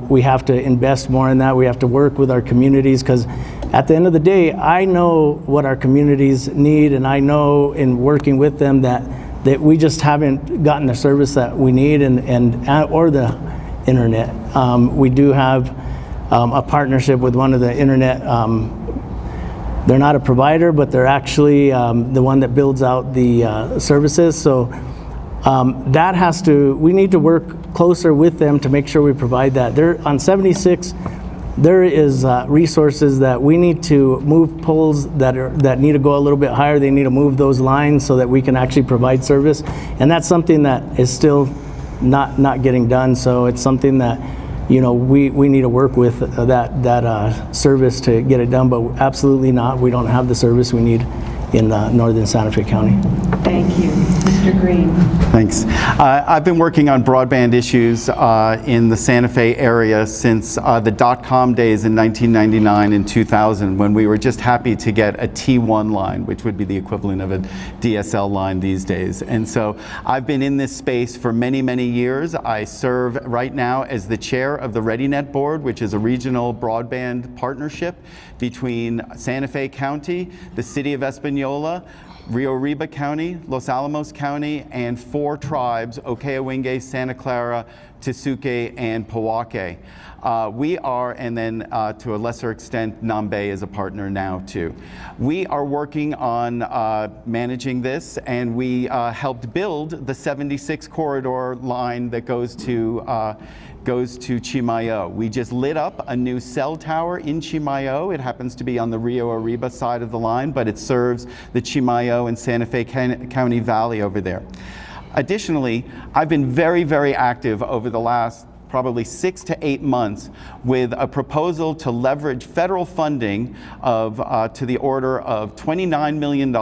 We have to invest more in that. We have to work with our communities, because at the end of the day, I know what our communities need, and I know in working with them that we just haven't gotten the service that we need or the internet. We do have a partnership with one of the internet. They're not a provider, but they're actually the one that builds out the services. So we need to work closer with them to make sure we provide that. On 76, there is resources that we need to move poles that need to go a little bit higher. They need to move those lines so that we can actually provide service. And that's something that is still not getting done. So it's something that we need to work with that service to get it done, but absolutely not. We don't have the service we need in northern Santa Fe County. Thank you. Mr. Green. Thanks. I've been working on broadband issues in the Santa Fe area since the dot-com days in 1999 and 2000, when we were just happy to get a T1 line, which would be the equivalent of a DSL line these days. And so I've been in this space for many, many years. I serve right now as the chair of the ReadyNet Board, which is a regional broadband partnership between Santa Fe County, the city of Espanola, Rio Arriba County, Los Alamos County, and 4 tribes, Okayawinge, Santa Clara, Tesuque, and Pojoaque. We are, and then to a lesser extent, Nambe is a partner now too. We are working on managing this, and we helped build the 76 corridor line that goes to Chimayo. We just lit up a new cell tower in Chimayo. It happens to be on the Rio Arriba side of the line, but it serves the Chimayo and Santa Fe County Valley over there. Additionally, I've been very, very active over the last probably 6 to 8 months with a proposal to leverage federal funding of to the order of $29 million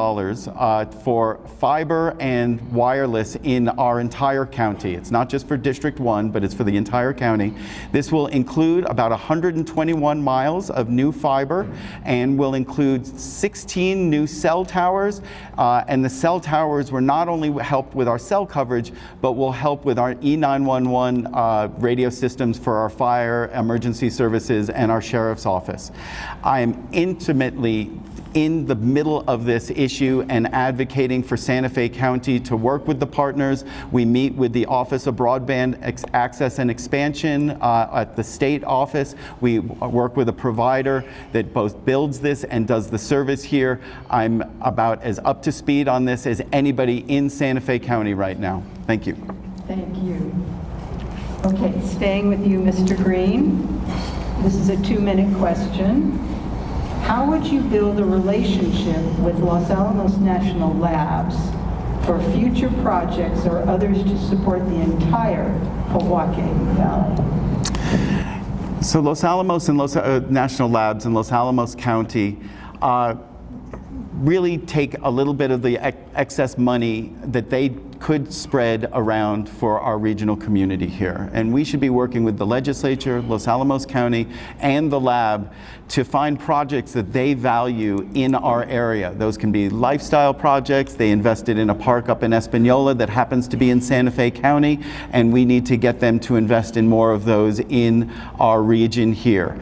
for fiber and wireless in our entire county. It's not just for District 1, but it's for the entire county. This will include about 121 miles of new fiber and will include 16 new cell towers. And the cell towers will not only help with our cell coverage, but will help with our E911 radio systems for our fire, emergency services, and our sheriff's office. I am intimately in the middle of this issue and advocating for Santa Fe County to work with the partners. We meet with the Office of Broadband Access and Expansion at the state office. We work with a provider that both builds this and does the service here. I'm about as up to speed on this as anybody in Santa Fe County right now. Thank you. Thank you. Okay, staying with you, Mr. Green. This is a 2-minute question. How would you build a relationship with Los Alamos National Labs for future projects or others to support the entire Pojoaque Valley? So Los Alamos and National Labs in Los Alamos County really take a little bit of the excess money that they could spread around for our regional community here. And we should be working with the legislature, Los Alamos County, and the lab to find projects that they value in our area. Those can be lifestyle projects. They invested in a park up in Espanola that happens to be in Santa Fe County, and we need to get them to invest in more of those in our region here.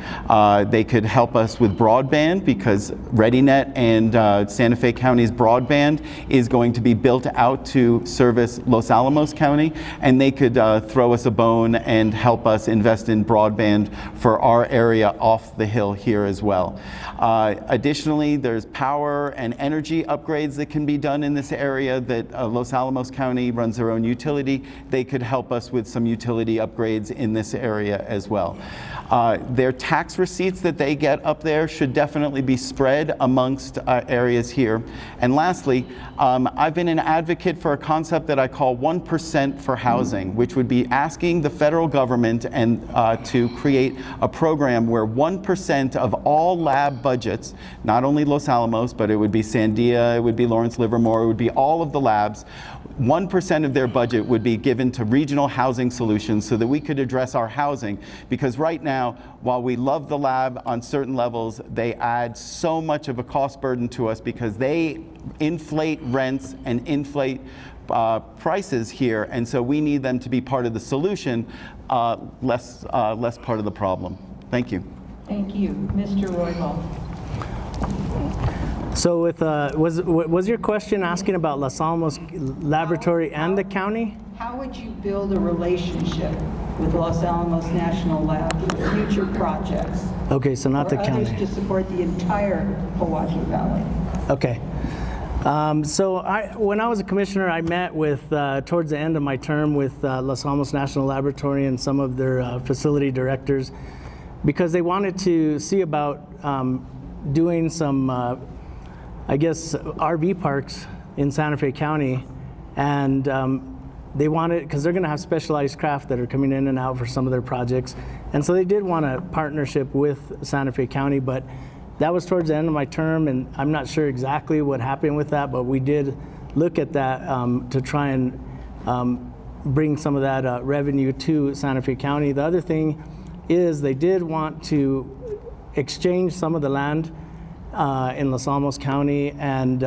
They could help us with broadband because ReadyNet and Santa Fe County's broadband is going to be built out to service Los Alamos County, and they could throw us a bone and help us invest in broadband for our area off the hill here as well. Additionally, there's power and energy upgrades that can be done in this area that Los Alamos County runs their own utility. They could help us with some utility upgrades in this area as well. Their tax receipts that they get up there should definitely be spread amongst areas here. And lastly, I've been an advocate for a concept that I call 1% for housing, which would be asking the federal government and to create a program where 1% of all lab budgets, not only Los Alamos, but it would be Sandia, it would be Lawrence Livermore, it would be all of the labs, 1% of their budget would be given to regional housing solutions so that we could address our housing. Because right now, while we love the lab on certain levels, they add so much of a cost burden to us because they inflate rents and inflate prices here. And so we need them to be part of the solution, less part of the problem. Thank you. Thank you. Mr. Roybal. So with, was your question asking about Los Alamos Laboratory and the county? How would you build a relationship with Los Alamos National Lab for future projects? Okay, so not the county. Or others to support the entire Pojoaque Valley? Okay. So when I was a commissioner, I met with, towards the end of my term with Los Alamos National Laboratory and some of their facility directors because they wanted to see about doing some I guess, RV parks in Santa Fe County, and they wanted, because they're gonna have specialized craft that are coming in and out for some of their projects, and so they did want a partnership with Santa Fe County, but that was towards the end of my term, and I'm not sure exactly what happened with that, but we did look at that to try and bring some of that revenue to Santa Fe County. The other thing is they did want to exchange some of the land in Los Alamos County and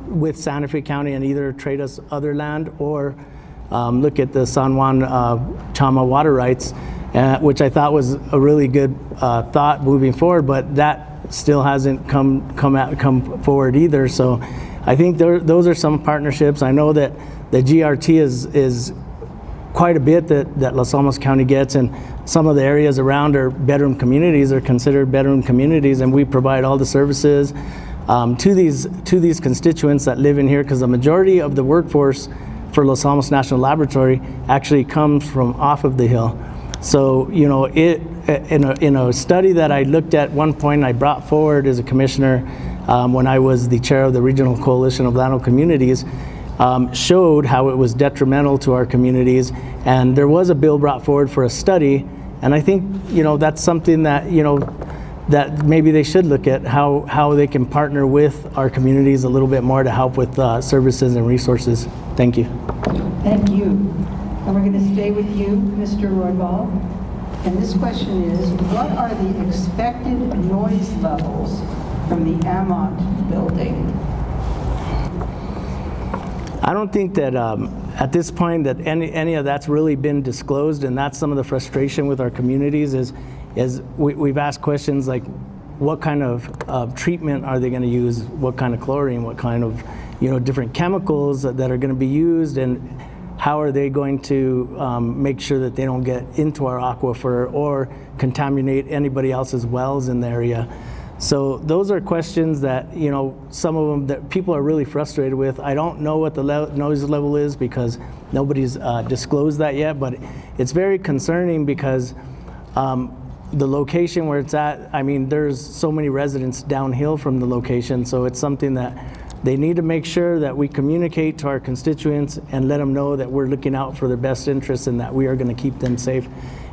with Santa Fe County and either trade us other land or look at the San Juan Chama water rights, which I thought was a really good thought moving forward, but that still hasn't come forward either. So I think those are some partnerships. I know that the GRT is quite a bit that Los Alamos County gets, and some of the areas around are bedroom communities, are considered bedroom communities, and we provide all the services to these constituents that live in here, because the majority of the workforce for Los Alamos National Laboratory actually comes from off of the hill. So, you know, in a study that I looked at one point, I brought forward as a commissioner when I was the chair of the Regional Coalition of Latino Communities, showed how it was detrimental to our communities, and there was a bill brought forward for a study, and I think, you know, that's something that, you know, that maybe they should look at how they can partner with our communities a little bit more to help with services and resources. Thank you. Thank you. And we're going to stay with you, Mr. Roybal. And this question is, what are the expected noise levels from the Amont building? I don't think that at this point that any of that's really been disclosed, and that's some of the frustration with our communities is we've asked questions like, what kind of treatment are they going to use? What kind of chlorine? What kind of, you know, different chemicals that are going to be used, and how are they going to make sure that they don't get into our aquifer or contaminate anybody else's wells in the area? So those are questions that, you know, some of them that people are really frustrated with. I don't know what the noise level is because nobody's disclosed that yet, but it's very concerning because the location where it's at, I mean, there's so many residents downhill from the location, so it's something that they need to make sure that we communicate to our constituents and let them know that we're looking out for their best interests and that we are going to keep them safe.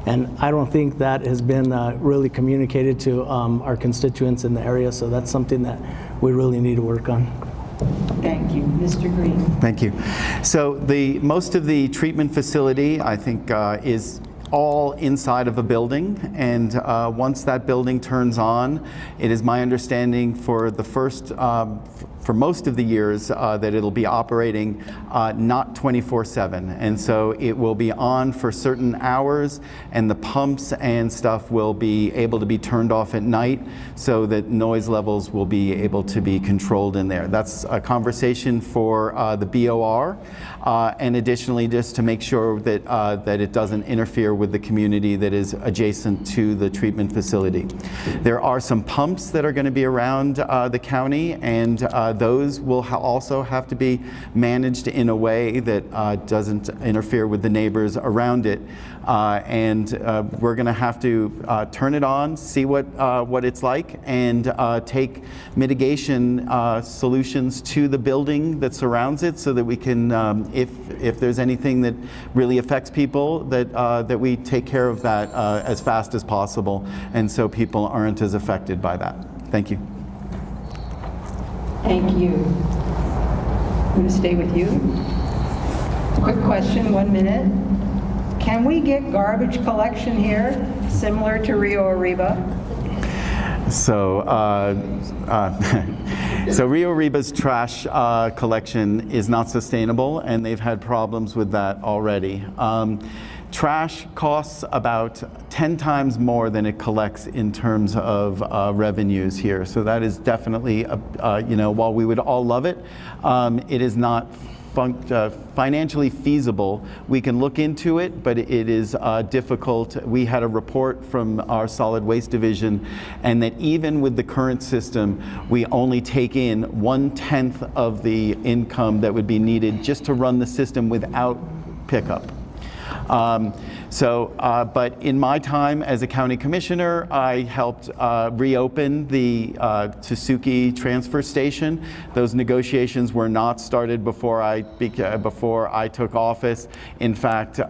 And I don't think that has been really communicated to our constituents in the area, so that's something that we really need to work on. Thank you. Mr. Green. Thank you. So most of the treatment facility, I think, is all inside of a building, and once that building turns on, it is my understanding for the first for most of the years that it'll be operating not 24/7, and so it will be on for certain hours, and the pumps and stuff will be able to be turned off at night so that noise levels will be able to be controlled in there. That's a conversation for the BOR, and additionally just to make sure that that it doesn't interfere with the community that is adjacent to the treatment facility. There are some pumps that are going to be around the county, and those will also have to be managed in a way that doesn't interfere with the neighbors around it. And we're going to have to turn it on, see what it's like, and take mitigation solutions to the building that surrounds it, so that we can, if there's anything that really affects people, that we take care of that as fast as possible, and so people aren't as affected by that. Thank you. Thank you. I'm going to stay with you. Quick question, 1 minute. Can we get garbage collection here, similar to Rio Arriba? So, so Rio Arriba's trash collection is not sustainable, and they've had problems with that already. Trash costs about 10 times more than it collects in terms of revenues here. So that is definitely, you know, while we would all love it, it is not financially feasible. We can look into it, but it is difficult. We had a report from our solid waste division, and that even with the current system, we only take in 1/10 of the income that would be needed just to run the system without pickup. But in my time as a county commissioner, I helped reopen the Tsuki transfer station. Those negotiations were not started before I took office. In fact,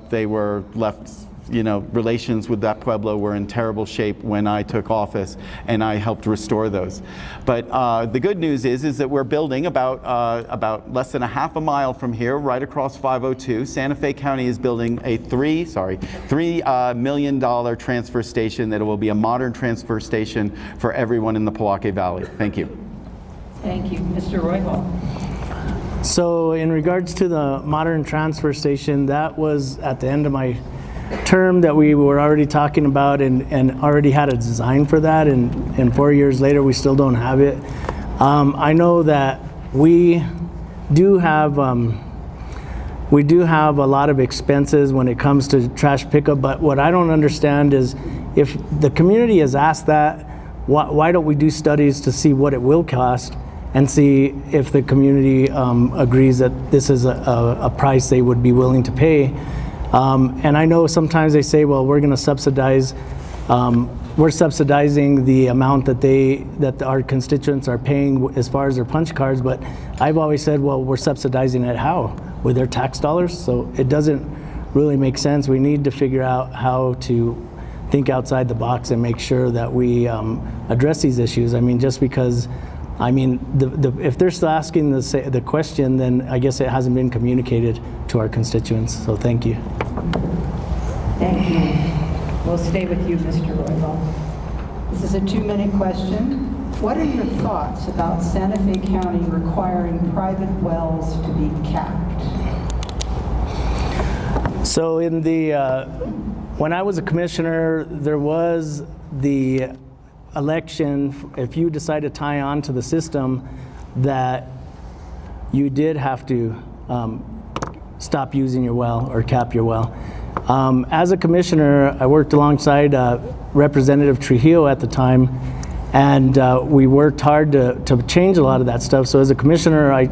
they were left, you know, relations with that pueblo were in terrible shape when I took office, and I helped restore those. But the good news is that we're building about less than a half a mile from here, right across 502. Santa Fe County is building a $3 million transfer station that will be a modern transfer station for everyone in the Pojoaque Valley. Thank you. Thank you. Mr. Roybal. So in regards to the modern transfer station, that was at the end of my term that we were already talking about, and already had a design for that, and 4 years later we still don't have it. I know that we do have We do have a lot of expenses when it comes to trash pickup, but what I don't understand is if the community has asked that, why don't we do studies to see what it will cost and see if the community agrees that this is a price they would be willing to pay. And I know sometimes they say, well, we're going to subsidize, we're subsidizing the amount that our constituents are paying as far as their punch cards, but I've always said, well, we're subsidizing it how? With their tax dollars? So it doesn't really make sense. We need to figure out how to think outside the box and make sure that we address these issues. I mean, just because, I mean, if they're still asking the question, then I guess it hasn't been communicated to our constituents. So thank you. Thank you. We'll stay with you, Mr. Roybal. This is a 2-minute question. What are your thoughts about Santa Fe County requiring private wells to be capped? So in the, when I was a commissioner, there was the election, if you decide to tie on to the system, that you did have to stop using your well or cap your well. As a commissioner, I worked alongside Representative Trujillo at the time, and we worked hard to change a lot of that stuff. So as a commissioner, I